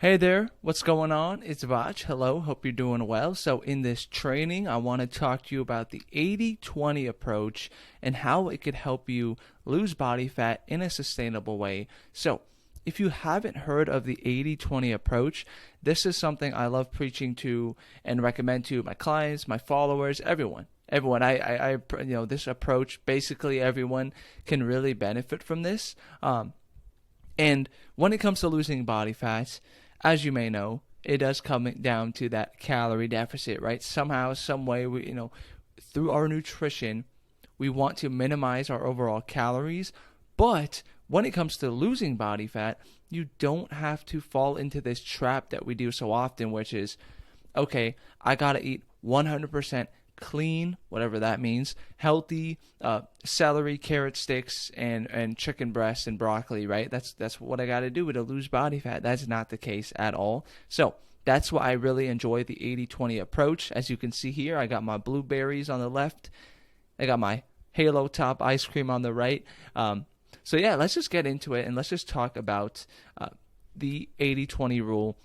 Hey there, what's going on? It's Vaj. Hello, hope you're doing well. So, in this training, I want to talk to you about the 80/20 approach and how it could help you lose body fat in a sustainable way. So, if you haven't heard of the 80/20 approach, this is something I love preaching to and recommend to my clients, my followers, everyone. Everyone, this approach, basically everyone can really benefit from this. And when it comes to losing body fat, as you may know, it does come down to that calorie deficit, right? Somehow, some way, through our nutrition, we want to minimize our overall calories. But when it comes to losing body fat, you don't have to fall into this trap that we do so often, which is, okay, I gotta eat 100% clean, whatever that means, healthy celery, carrot sticks, and chicken breast and broccoli, right? That's what I got to do to lose body fat. That's not the case at all. So that's why I really enjoy the 80/20 approach. As you can see here, I got my blueberries on the left. I got my Halo Top ice cream on the right. So yeah, let's just get into it and let's just talk about the 80/20 rule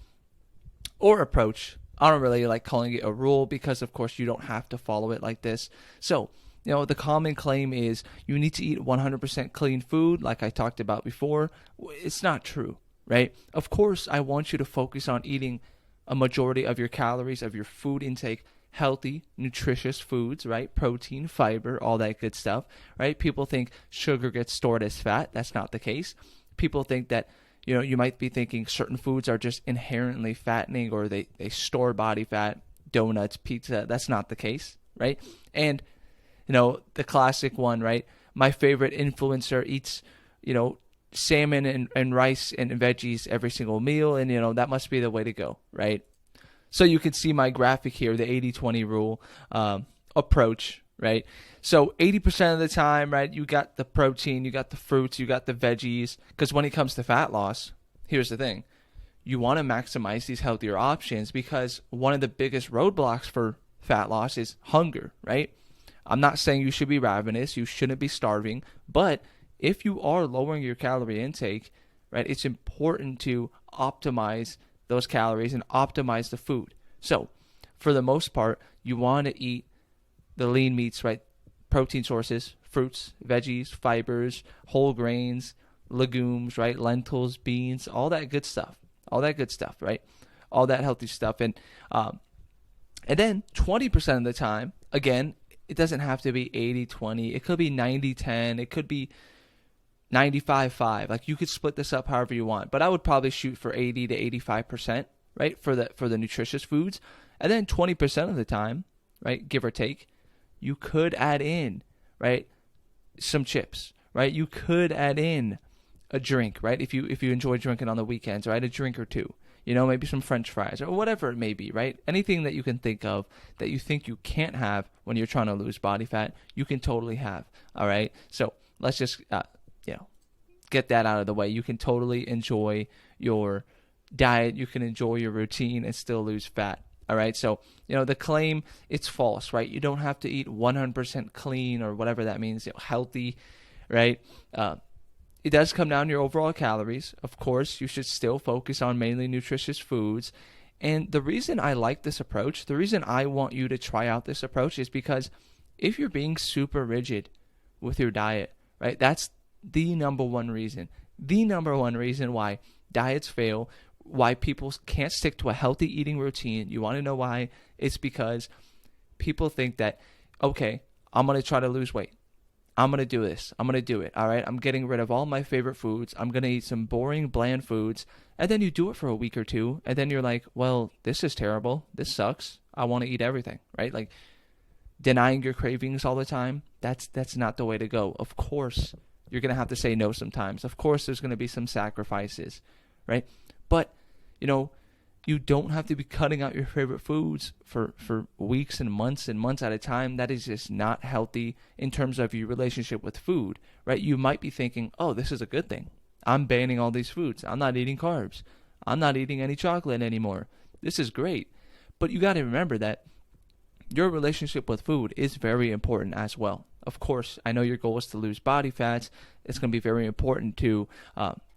or approach. I don't really like calling it a rule because, of course, you don't have to follow it like this. So, the common claim is you need to eat 100% clean food, like I talked about before. It's not true, right? Of course, I want you to focus on eating a majority of your calories, of your food intake, healthy, nutritious foods, right? Protein, fiber, all that good stuff, right? People think sugar gets stored as fat. That's not the case. People think that you might be thinking certain foods are just inherently fattening or they store body fat, donuts, pizza. That's not the case, right? And, the classic one, right? My favorite influencer eats, salmon and rice and veggies every single meal. And, that must be the way to go, right? So you can see my graphic here, the 80/20 rule approach, right? So 80% of the time, right, you got the protein, you got the fruits, you got the veggies. Because when it comes to fat loss, here's the thing. You want to maximize these healthier options because one of the biggest roadblocks for fat loss is hunger, right? I'm not saying you should be ravenous, you shouldn't be starving, but if you are lowering your calorie intake, right, it's important to optimize those calories and optimize the food. So, for the most part, you want to eat the lean meats, right? Protein sources, fruits, veggies, fibers, whole grains, legumes, right? Lentils, beans, all that good stuff. All that good stuff, right? All that healthy stuff. And then 20% of the time, again, it doesn't have to be 80/20. It could be 90/10. It could be 95/5. Like you could split this up however you want. But I would probably shoot for 80 to 85%, right? For the nutritious foods. And then 20% of the time, right, give or take, you could add in, right, some chips, right? You could add in a drink, right? If you enjoy drinking on the weekends, right? A drink or two, maybe some French fries or whatever it may be, right? Anything that you can think of that you think you can't have when you're trying to lose body fat, you can totally have, all right? So let's just, get that out of the way. You can totally enjoy your diet. You can enjoy your routine and still lose fat. All right, so, the claim, it's false, right? You don't have to eat 100% clean or whatever that means, healthy, right? It does come down to your overall calories. Of course, you should still focus on mainly nutritious foods. And the reason I like this approach, the reason I want you to try out this approach is because if you're being super rigid with your diet, right, that's the number one reason why diets fail, why people can't stick to a healthy eating routine. You want to know why? It's because people think that, okay, I'm going to try to lose weight. I'm going to do this. I'm going to do it. All right. I'm getting rid of all my favorite foods. I'm going to eat some boring, bland foods. And then you do it for a week or two. And then you're like, well, this is terrible. This sucks. I want to eat everything. Right. Like denying your cravings all the time. That's not the way to go. Of course, you're going to have to say no sometimes. Of course, there's going to be some sacrifices. Right. But, you don't have to be cutting out your favorite foods for weeks and months at a time. That is just not healthy in terms of your relationship with food, right? You might be thinking, oh, this is a good thing. I'm banning all these foods. I'm not eating carbs. I'm not eating any chocolate anymore. This is great. But you got to remember that your relationship with food is very important as well, of course, I know your goal is to lose body fats. It's going to be very important to,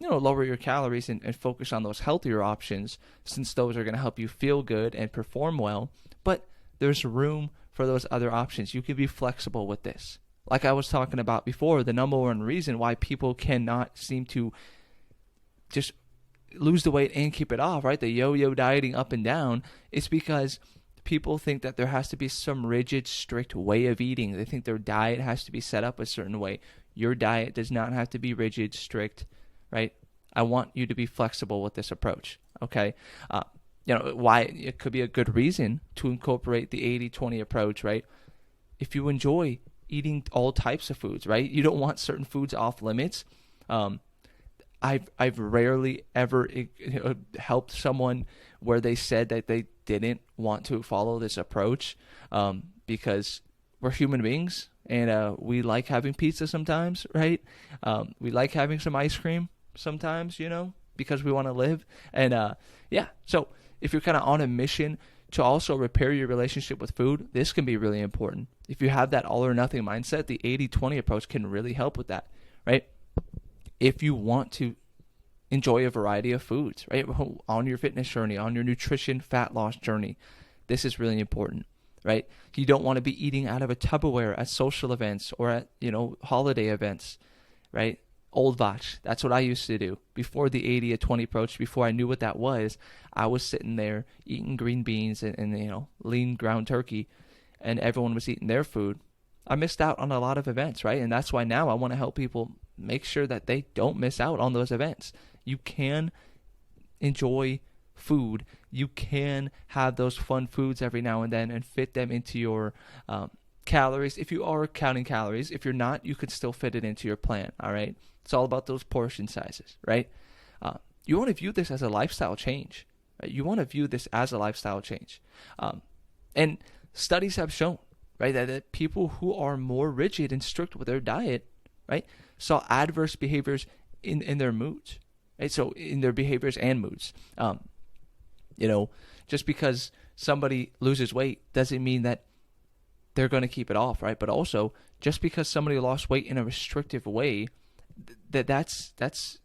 lower your calories and focus on those healthier options, since those are going to help you feel good and perform well. But there's room for those other options. You can be flexible with this. Like I was talking about before, the number one reason why people cannot seem to just lose the weight and keep it off, right? The yo-yo dieting up and down, is because people think that there has to be some rigid, strict way of eating. They think their diet has to be set up a certain way. Your diet does not have to be rigid, strict, right? I want you to be flexible with this approach, okay? Why it could be a good reason to incorporate the 80-20 approach, right? If you enjoy eating all types of foods, right? You don't want certain foods off limits. I've rarely ever helped someone where they said that they didn't want to follow this approach, because we're human beings, and we like having pizza sometimes, right? We like having some ice cream sometimes, because we want to live. And so if you're kind of on a mission to also repair your relationship with food, this can be really important. If you have that all or nothing mindset, the 80-20 approach can really help with that, right? If you want to enjoy a variety of foods, right, on your fitness journey, on your nutrition fat loss journey, this is really important, right? You don't want to be eating out of a Tupperware at social events or at, holiday events, right? Old Vach, that's what I used to do. Before the 80-20 approach, before I knew what that was, I was sitting there eating green beans and lean ground turkey, and everyone was eating their food. I missed out on a lot of events, right? And that's why now I want to help people make sure that they don't miss out on those events. You can enjoy food. You can have those fun foods every now and then and fit them into your calories. If you are counting calories, if you're not, you can still fit it into your plan, all right? It's all about those portion sizes, right? You want to view this as a lifestyle change, right? You want to view this as a lifestyle change. And studies have shown, right, that people who are more rigid and strict with their diet, right, saw adverse behaviors in their moods, right? So in their behaviors and moods. Just because somebody loses weight doesn't mean that they're going to keep it off, right? But also, just because somebody lost weight in a restrictive way, that's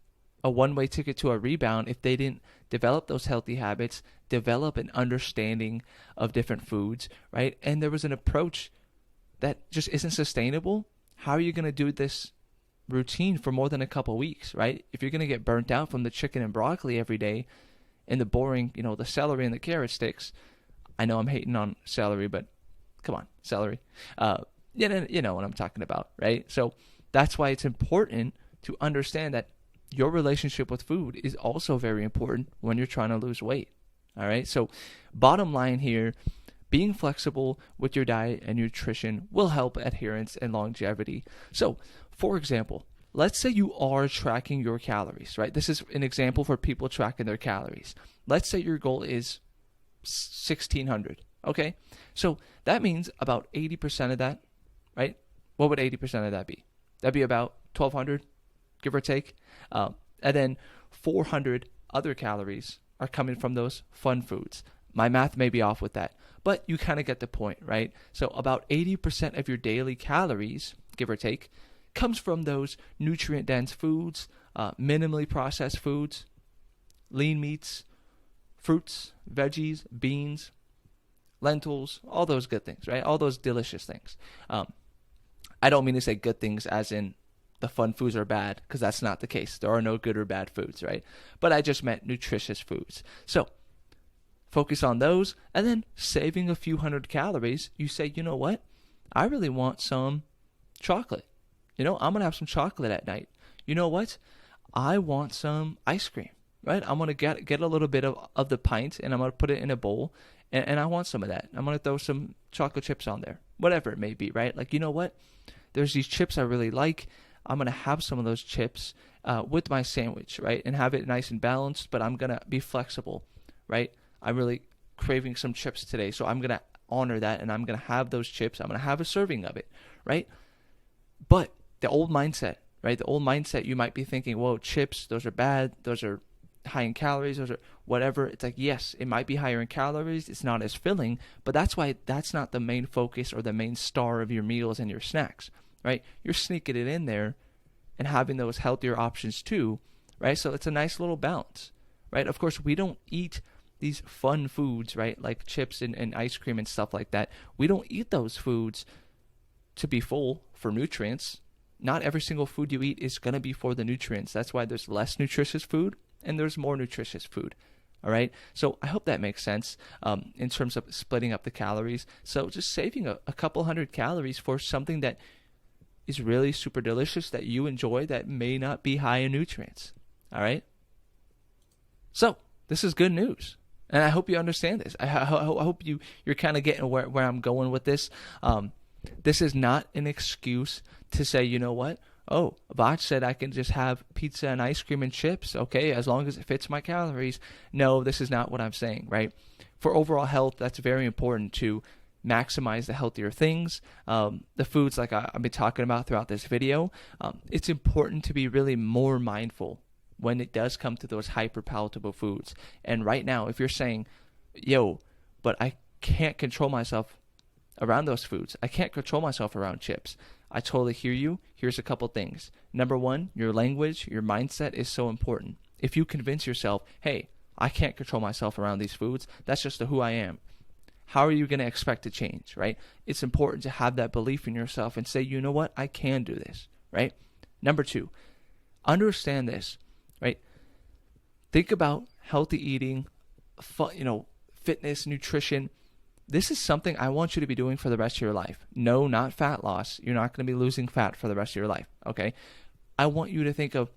a one-way ticket to a rebound if they didn't develop those healthy habits, develop an understanding of different foods, right? And there was an approach that just isn't sustainable. How are you going to do this routine for more than a couple weeks, right? If you're going to get burnt out from the chicken and broccoli every day and the boring, the celery and the carrot sticks. I know I'm hating on celery, but come on, celery. You know what I'm talking about, right? So that's why it's important to understand that your relationship with food is also very important when you're trying to lose weight, all right? So bottom line here, being flexible with your diet and nutrition will help adherence and longevity. So, for example, let's say you are tracking your calories, right? This is an example for people tracking their calories. Let's say your goal is 1,600, okay? So that means about 80% of that, right? What would 80% of that be? That'd be about 1,200, give or take. And then 400 other calories are coming from those fun foods. My math may be off with that, but you kind of get the point, right? So about 80% of your daily calories, give or take, comes from those nutrient-dense foods, minimally processed foods, lean meats, fruits, veggies, beans, lentils, all those good things, right? All those delicious things. I don't mean to say good things as in the fun foods are bad, because that's not the case. There are no good or bad foods, right? But I just meant nutritious foods. So focus on those, and then saving a few hundred calories, you say, you know what? I really want some chocolate. I'm going to have some chocolate at night. You know what? I want some ice cream, right? I'm going to get a little bit of the pint, and I'm going to put it in a bowl, and I want some of that. I'm going to throw some chocolate chips on there, whatever it may be, right? Like, you know what? There's these chips I really like. I'm going to have some of those chips with my sandwich, right? And have it nice and balanced, but I'm going to be flexible, right? I'm really craving some chips today, so I'm going to honor that, and I'm going to have those chips. I'm going to have a serving of it, right? But the old mindset, right? The old mindset, you might be thinking, whoa, chips, those are bad. Those are high in calories. Those are whatever. It's like, yes, it might be higher in calories. It's not as filling, but that's why that's not the main focus or the main star of your meals and your snacks. right? You're sneaking it in there and having those healthier options too, right? So it's a nice little balance, right? Of course, we don't eat these fun foods, right? Like chips and ice cream and stuff like that. We don't eat those foods to be full for nutrients. Not every single food you eat is going to be for the nutrients. That's why there's less nutritious food and there's more nutritious food. All right. So I hope that makes sense in terms of splitting up the calories. So just saving a couple hundred calories for something that is really super delicious that you enjoy that may not be high in nutrients. All right. So this is good news. And I hope you understand this. I hope you're kind of getting where I'm going with this. This is not an excuse to say, you know what? Oh, Vach said I can just have pizza and ice cream and chips, okay, as long as it fits my calories. No, this is not what I'm saying, right? For overall health, that's very important to maximize the healthier things, the foods like I've been talking about throughout this video. It's important to be really more mindful when it does come to those hyper-palatable foods. And right now, if you're saying, yo, but I can't control myself around those foods. I can't control myself around chips. I totally hear you. Here's a couple things. Number one, your language, your mindset is so important. If you convince yourself, hey, I can't control myself around these foods, that's just who I am. How are you going to expect to change, right? It's important to have that belief in yourself and say, you know what, I can do this, right? Number two, understand this, right? Think about healthy eating, fitness, nutrition. This is something I want you to be doing for the rest of your life. No, not fat loss. You're not going to be losing fat for the rest of your life, okay? I want you to think of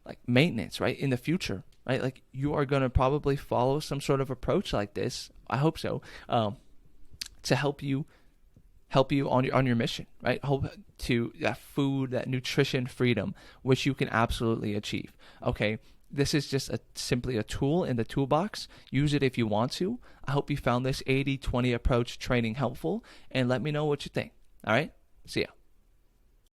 like maintenance, right? In the future, right? Like you are going to probably follow some sort of approach like this. I hope so, to help you on your mission, right? Hope to that food, that nutrition freedom, which you can absolutely achieve, okay? This is just simply a tool in the toolbox. Use it if you want to. I hope you found this 80-20 approach training helpful, and let me know what you think. All right? See ya.